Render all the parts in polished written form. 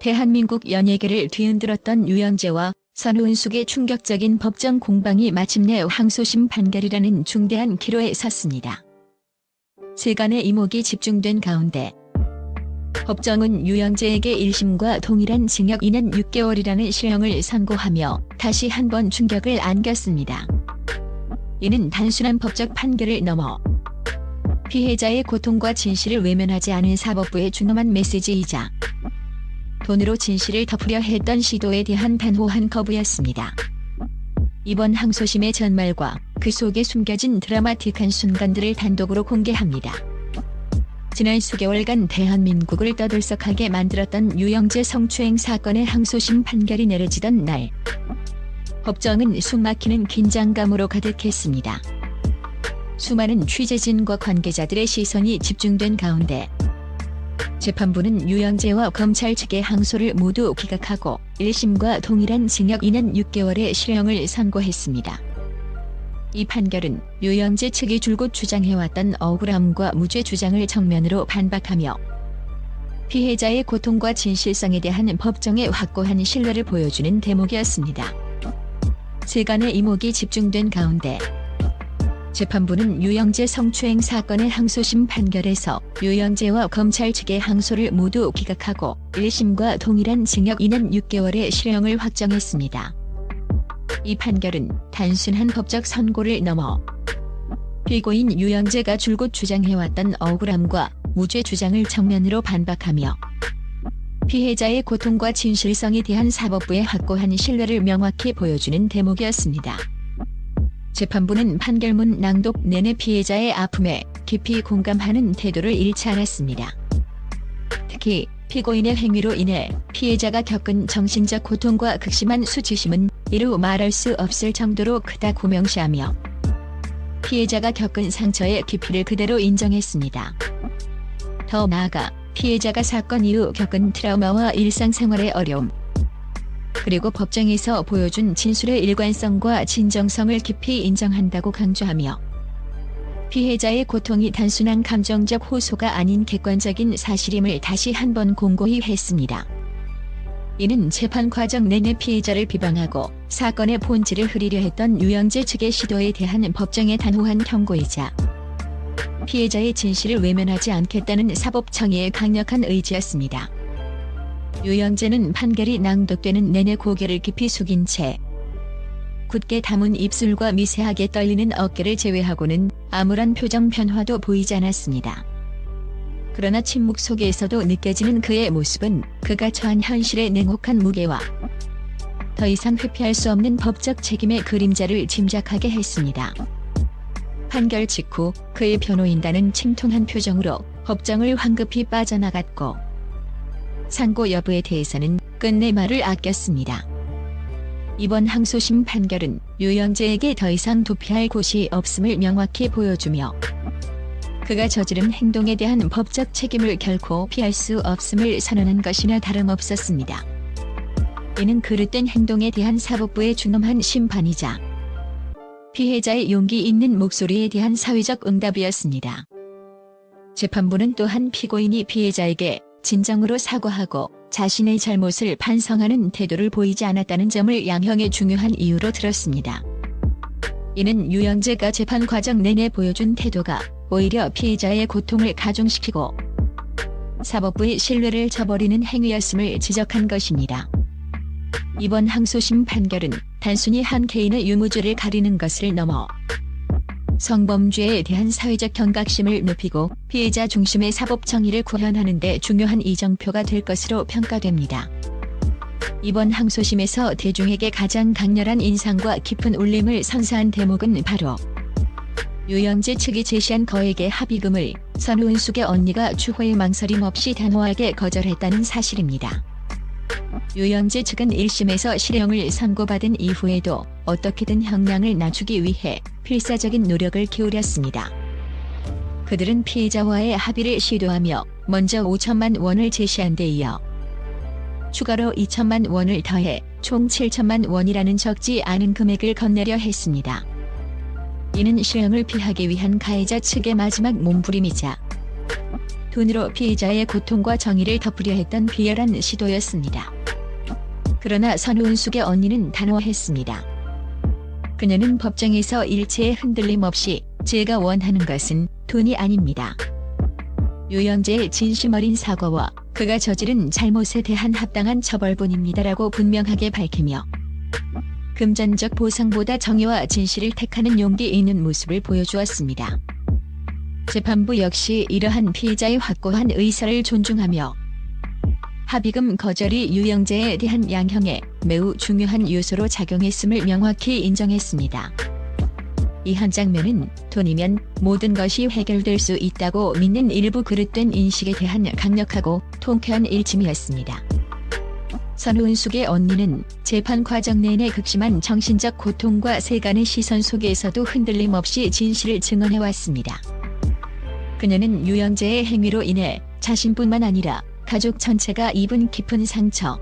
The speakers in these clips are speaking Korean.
대한민국 연예계를 뒤흔들었던 유영재와 선우은숙의 충격적인 법정 공방이 마침내 항소심 판결이라는 중대한 기로에 섰습니다. 세간의 이목이 집중된 가운데 법정은 유영재에게 1심과 동일한 징역 2년 6개월이라는 실형을 선고하며 다시 한번 충격을 안겼습니다. 이는 단순한 법적 판결을 넘어 피해자의 고통과 진실을 외면하지 않은 사법부의 준엄한 메시지이자 돈으로 진실을 덮으려 했던 시도에 대한 단호한 거부였습니다. 이번 항소심의 전말과 그 속에 숨겨진 드라마틱한 순간들을 단독으로 공개합니다. 지난 수개월간 대한민국을 떠들썩하게 만들었던 유영재 성추행 사건의 항소심 판결이 내려지던 날, 법정은 숨막히는 긴장감으로 가득했습니다. 수많은 취재진과 관계자들의 시선이 집중된 가운데 재판부는 유영재와 검찰 측의 항소를 모두 기각하고 1심과 동일한 징역 2년 6개월의 실형을 선고했습니다. 이 판결은 유영재 측이 줄곧 주장해왔던 억울함과 무죄 주장을 정면으로 반박하며 피해자의 고통과 진실성에 대한 법정의 확고한 신뢰를 보여주는 대목이었습니다. 세간의 이목이 집중된 가운데 재판부는 유영재 성추행 사건의 항소심 판결에서 유영재와 검찰 측의 항소를 모두 기각하고 1심과 동일한 징역 2년 6개월의 실형을 확정했습니다. 이 판결은 단순한 법적 선고를 넘어 피고인 유영재가 줄곧 주장해왔던 억울함과 무죄 주장을 정면으로 반박하며 피해자의 고통과 진실성에 대한 사법부의 확고한 신뢰를 명확히 보여주는 대목이었습니다. 재판부는 판결문 낭독 내내 피해자의 아픔에 깊이 공감하는 태도를 잃지 않았습니다. 특히 피고인의 행위로 인해 피해자가 겪은 정신적 고통과 극심한 수치심은 이루 말할 수 없을 정도로 크다고 명시하며 피해자가 겪은 상처의 깊이를 그대로 인정했습니다. 더 나아가 피해자가 사건 이후 겪은 트라우마와 일상생활의 어려움, 그리고 법정에서 보여준 진술의 일관성과 진정성을 깊이 인정한다고 강조하며 피해자의 고통이 단순한 감정적 호소가 아닌 객관적인 사실임을 다시 한번 공고히 했습니다. 이는 재판 과정 내내 피해자를 비방하고 사건의 본질을 흐리려 했던 유영재 측의 시도에 대한 법정의 단호한 경고이자 피해자의 진실을 외면하지 않겠다는 사법청의의 강력한 의지였습니다. 유영재는 판결이 낭독되는 내내 고개를 깊이 숙인 채 굳게 담은 입술과 미세하게 떨리는 어깨를 제외하고는 아무런 표정 변화도 보이지 않았습니다. 그러나 침묵 속에서도 느껴지는 그의 모습은 그가 처한 현실의 냉혹한 무게와 더 이상 회피할 수 없는 법적 책임의 그림자를 짐작하게 했습니다. 판결 직후 그의 변호인단은 침통한 표정으로 법정을 황급히 빠져나갔고 상고 여부에 대해서는 끝내 말을 아꼈습니다. 이번 항소심 판결은 유영재에게 더 이상 도피할 곳이 없음을 명확히 보여주며 그가 저지른 행동에 대한 법적 책임을 결코 피할 수 없음을 선언한 것이나 다름없었습니다. 이는 그릇된 행동에 대한 사법부의 준엄한 심판이자 피해자의 용기 있는 목소리에 대한 사회적 응답이었습니다. 재판부는 또한 피고인이 피해자에게 진정으로 사과하고 자신의 잘못을 반성하는 태도를 보이지 않았다는 점을 양형의 중요한 이유로 들었습니다. 이는 유영재가 재판 과정 내내 보여준 태도가 오히려 피해자의 고통을 가중시키고 사법부의 신뢰를 저버리는 행위였음을 지적한 것입니다. 이번 항소심 판결은 단순히 한 개인의 유무죄를 가리는 것을 넘어 성범죄에 대한 사회적 경각심을 높이고 피해자 중심의 사법 정의를 구현하는 데 중요한 이정표가 될 것으로 평가됩니다. 이번 항소심에서 대중에게 가장 강렬한 인상과 깊은 울림을 선사한 대목은 바로 유영재 측이 제시한 거액의 합의금을 선우은숙의 언니가 추후에 망설임 없이 단호하게 거절했다는 사실입니다. 유영재 측은 1심에서 실형을 선고받은 이후에도 어떻게든 형량을 낮추기 위해 필사적인 노력을 기울였습니다. 그들은 피해자와의 합의를 시도하며 먼저 5천만 원을 제시한 데 이어 추가로 2천만 원을 더해 총 7천만 원이라는 적지 않은 금액을 건네려 했습니다. 이는 실형을 피하기 위한 가해자 측의 마지막 몸부림이자 돈으로 피해자의 고통과 정의를 덮으려 했던 비열한 시도였습니다. 그러나 선우은숙의 언니는 단호했습니다. 그녀는 법정에서 일체의 흔들림 없이 제가 원하는 것은 돈이 아닙니다. 유영재의 진심 어린 사과와 그가 저지른 잘못에 대한 합당한 처벌뿐입니다라고 분명하게 밝히며 금전적 보상보다 정의와 진실을 택하는 용기 있는 모습을 보여주었습니다. 재판부 역시 이러한 피해자의 확고한 의사를 존중하며 합의금 거절이 유영재에 대한 양형에 매우 중요한 요소로 작용했음을 명확히 인정했습니다. 이 한 장면은 돈이면 모든 것이 해결될 수 있다고 믿는 일부 그릇된 인식에 대한 강력하고 통쾌한 일침이었습니다. 선우은숙의 언니는 재판 과정 내내 극심한 정신적 고통과 세간의 시선 속에서도 흔들림 없이 진실을 증언해왔습니다. 그녀는 유영재의 행위로 인해 자신뿐만 아니라 가족 전체가 입은 깊은 상처,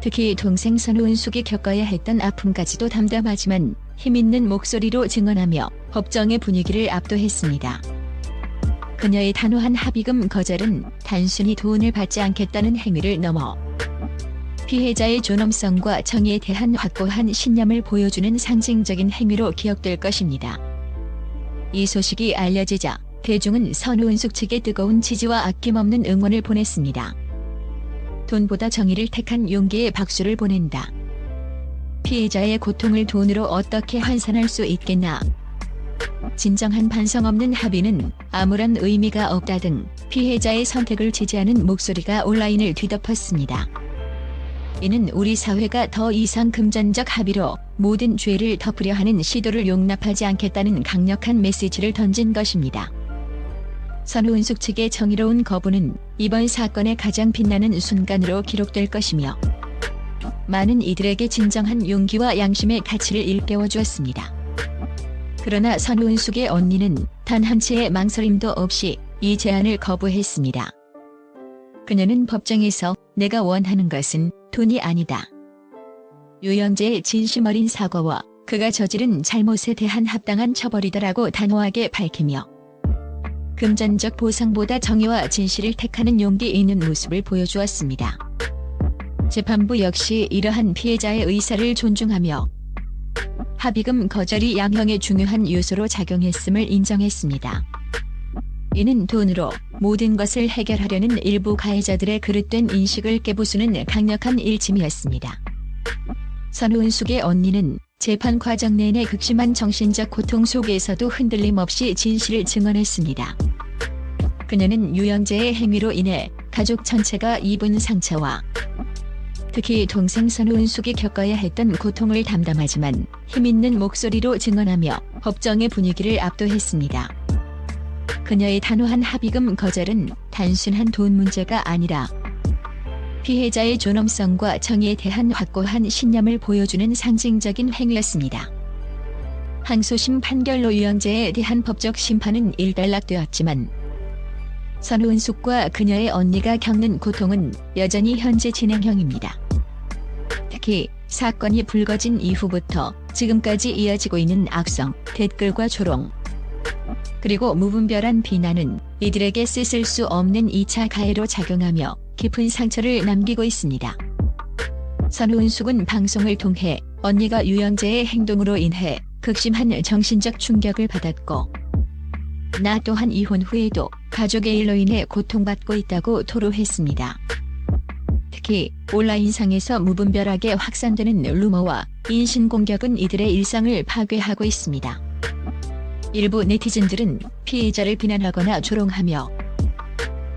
특히 동생 선우은숙이 겪어야 했던 아픔까지도 담담하지만 힘있는 목소리로 증언하며 법정의 분위기를 압도했습니다. 그녀의 단호한 합의금 거절은 단순히 돈을 받지 않겠다는 행위를 넘어 피해자의 존엄성과 정의에 대한 확고한 신념을 보여주는 상징적인 행위로 기억될 것입니다. 이 소식이 알려지자 대중은 선우은숙 측에 뜨거운 지지와 아낌없는 응원을 보냈습니다. 돈보다 정의를 택한 용기에 박수를 보낸다. 피해자의 고통을 돈으로 어떻게 환산할 수 있겠나. 진정한 반성 없는 합의는 아무런 의미가 없다 등 피해자의 선택을 지지하는 목소리가 온라인을 뒤덮었습니다. 이는 우리 사회가 더 이상 금전적 합의로 모든 죄를 덮으려 하는 시도를 용납하지 않겠다는 강력한 메시지를 던진 것입니다. 선우은숙 측의 정의로운 거부는 이번 사건의 가장 빛나는 순간으로 기록될 것이며 많은 이들에게 진정한 용기와 양심의 가치를 일깨워 주었습니다. 그러나 선우은숙의 언니는 단 한치의 망설임도 없이 이 제안을 거부했습니다. 그녀는 법정에서 내가 원하는 것은 돈이 아니다. 유영재의 진심 어린 사과와 그가 저지른 잘못에 대한 합당한 처벌이다라고 단호하게 밝히며 금전적 보상보다 정의와 진실을 택하는 용기 있는 모습을 보여주었습니다. 재판부 역시 이러한 피해자의 의사를 존중하며 합의금 거절이 양형의 중요한 요소로 작용했음을 인정했습니다. 이는 돈으로 모든 것을 해결하려는 일부 가해자들의 그릇된 인식을 깨부수는 강력한 일침이었습니다. 선우은숙의 언니는 재판 과정 내내 극심한 정신적 고통 속에서도 흔들림 없이 진실을 증언했습니다. 그녀는 유영재의 행위로 인해 가족 전체가 입은 상처와 특히 동생 선우은숙이 겪어야 했던 고통을 담담하지만 힘있는 목소리로 증언하며 법정의 분위기를 압도했습니다. 그녀의 단호한 합의금 거절은 단순한 돈 문제가 아니라 피해자의 존엄성과 정의에 대한 확고한 신념을 보여주는 상징적인 행위였습니다. 항소심 판결로 유영재에 대한 법적 심판은 일단락되었지만 선우은숙과 그녀의 언니가 겪는 고통은 여전히 현재 진행형입니다. 특히 사건이 불거진 이후부터 지금까지 이어지고 있는 악성 댓글과 조롱 그리고 무분별한 비난은 이들에게 씻을 수 없는 2차 가해로 작용하며 깊은 상처를 남기고 있습니다. 선우은숙은 방송을 통해 언니가 유영재의 행동으로 인해 극심한 정신적 충격을 받았고 나 또한 이혼 후에도 가족의 일로 인해 고통받고 있다고 토로했습니다. 특히 온라인상에서 무분별하게 확산되는 루머와 인신공격은 이들의 일상을 파괴하고 있습니다. 일부 네티즌들은 피해자를 비난하거나 조롱하며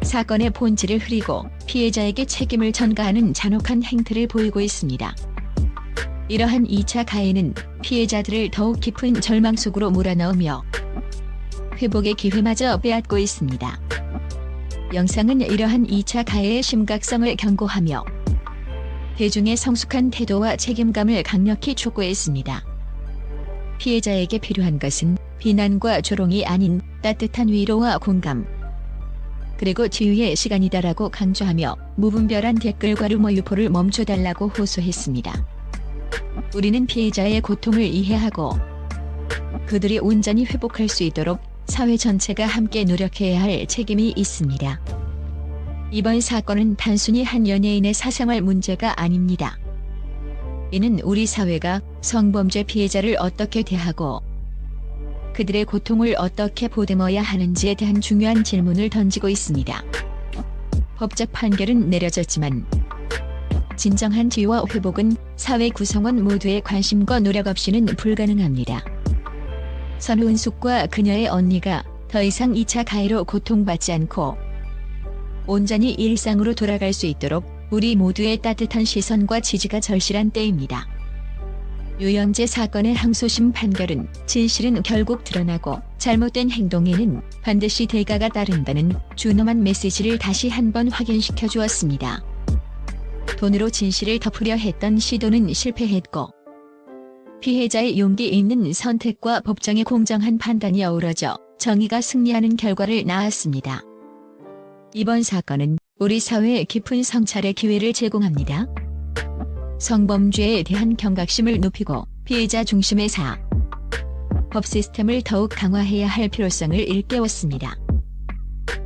사건의 본질을 흐리고 피해자에게 책임을 전가하는 잔혹한 행태를 보이고 있습니다. 이러한 2차 가해는 피해자들을 더욱 깊은 절망 속으로 몰아넣으며 회복의 기회마저 빼앗고 있습니다. 영상은 이러한 2차 가해의 심각성을 경고하며 대중의 성숙한 태도와 책임감을 강력히 촉구했습니다. 피해자에게 필요한 것은 비난과 조롱이 아닌 따뜻한 위로와 공감, 그리고 치유의 시간이다라고 강조하며 무분별한 댓글과 루머 유포를 멈춰달라고 호소했습니다. 우리는 피해자의 고통을 이해하고 그들이 온전히 회복할 수 있도록 사회 전체가 함께 노력해야 할 책임이 있습니다. 이번 사건은 단순히 한 연예인의 사생활 문제가 아닙니다. 이는 우리 사회가 성범죄 피해자를 어떻게 대하고 그들의 고통을 어떻게 보듬어야 하는지에 대한 중요한 질문을 던지고 있습니다. 법적 판결은 내려졌지만 진정한 치유와 회복은 사회 구성원 모두의 관심과 노력 없이는 불가능합니다. 선우은숙과 그녀의 언니가 더 이상 2차 가해로 고통받지 않고 온전히 일상으로 돌아갈 수 있도록 우리 모두의 따뜻한 시선과 지지가 절실한 때입니다. 유영재 사건의 항소심 판결은 진실은 결국 드러나고 잘못된 행동에는 반드시 대가가 따른다는 준엄한 메시지를 다시 한번 확인시켜 주었습니다. 돈으로 진실을 덮으려 했던 시도는 실패했고 피해자의 용기 있는 선택과 법정의 공정한 판단이 어우러져 정의가 승리하는 결과를 낳았습니다. 이번 사건은 우리 사회에 깊은 성찰의 기회를 제공합니다. 성범죄에 대한 경각심을 높이고 피해자 중심의 법 시스템을 더욱 강화해야 할 필요성을 일깨웠습니다.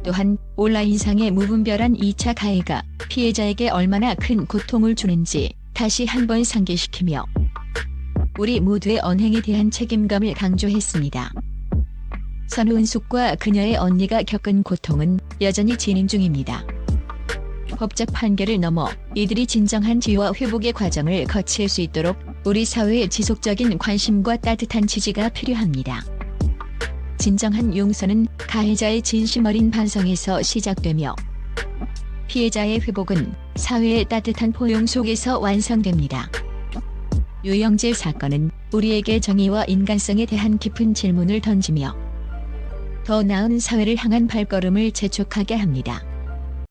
또한 온라인상의 무분별한 2차 가해가 피해자에게 얼마나 큰 고통을 주는지 다시 한번 상기시키며 우리 모두의 언행에 대한 책임감을 강조했습니다. 선우은숙과 그녀의 언니가 겪은 고통은 여전히 진행 중입니다. 법적 판결을 넘어 이들이 진정한 치유와 회복의 과정을 거칠 수 있도록 우리 사회의 지속적인 관심과 따뜻한 지지가 필요합니다. 진정한 용서는 가해자의 진심 어린 반성에서 시작되며 피해자의 회복은 사회의 따뜻한 포용 속에서 완성됩니다. 유영재 사건은 우리에게 정의와 인간성에 대한 깊은 질문을 던지며 더 나은 사회를 향한 발걸음을 재촉하게 합니다.